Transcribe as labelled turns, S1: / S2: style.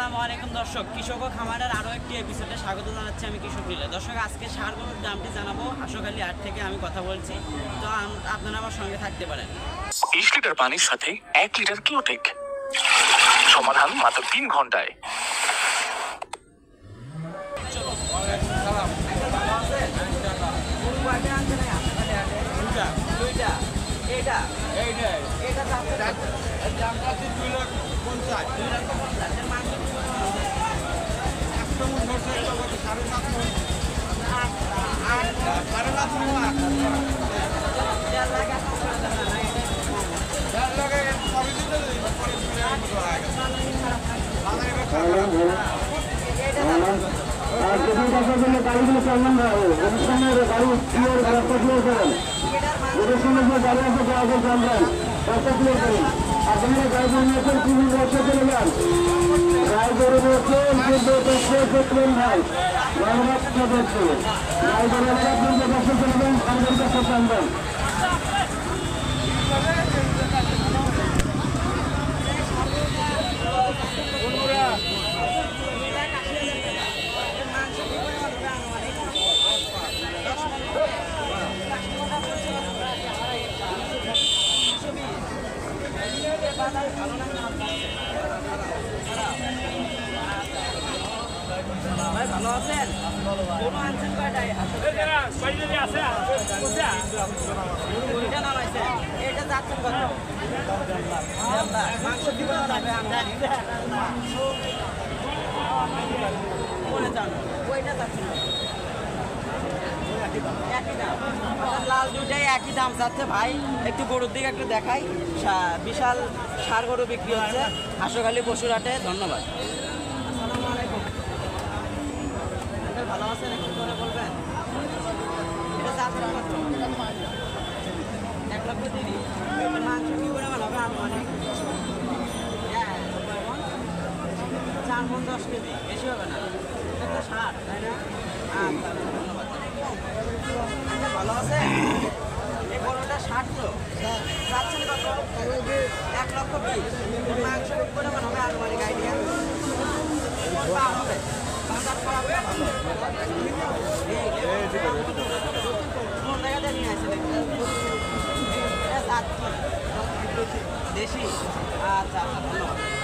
S1: আসসালামু আলাইকুম দর্শক, কৃষক ও খামারের আরও একটি এপিসোডে স্বাগত জানাচ্ছি আমি কৃষক নীলে। দর্শক, আজকে ষাঁড় গরুর দামটি জানাবো। হাঁসখালি হাট থেকে আমি কথা বলছি, তো আপনারা আমার সঙ্গে থাকতে পারেন।
S2: 20 লিটার পানির সাথে 1 লিটার কিউটেক, সমাধান মাত্র 3 ঘন্টায়।
S3: গাড়িগুলো চলবেন না, অনুষ্ঠানের গাড়ি ক্লিয়ার রাস্তা ক্লিয়ার করেন। অনুষ্ঠানের যে গাড়ি আছে ড্রাইভার জানবেন, রাস্তা ক্লিয়ার করেন। আপনারা গাড়িগুলো নিয়েছেন তিনি রাস্তা চলে যান। ড্রাইভারের মধ্যে দেখবেন ভাই ধন্যবাদ দেখছে ড্রাইভারের আপনাদের কাছে চলবেন, আমাদের কাছে জানবেন।
S1: ভাই ভালো আছেন? কোনো আনছেন কয়টাই? দুইটা নামাইছেন, এটা যাচ্ছেন কত? মাংস দিব মনে চান ওইটা যাচ্ছেন একই দাম। লাল দুইটাই একই দাম চাচ্ছে ভাই। একটু গরুর দিকে একটু দেখাই। বিশাল ষাঁড় গরু বিক্রি হচ্ছে হাঁসখালি পশুর হাটে। ধন্যবাদ। আসসালামু আলাইকুম। ভালো আছেন? একটু করে বলবেন। এটা যাচ্ছে কত? 1,30,000। মাংস কি করে বানাবে? আনুমানিক 4 মণ 10 কেজি, বেশি হবে না। এটা তো 60, তাই না? আচ্ছা, ধন্যবাদ। ভালো আছে? এই গরুটা 60 তো যাচ্ছেন কত? 1,20,000। মাংস কি করে বানাবে? আনুমানিক আইডিয়া হবে। বাজার খারাপ না ভালো? কোন জায়গাতে নিয়ে আসেন? দেশি? আচ্ছা আচ্ছা, ধন্যবাদ।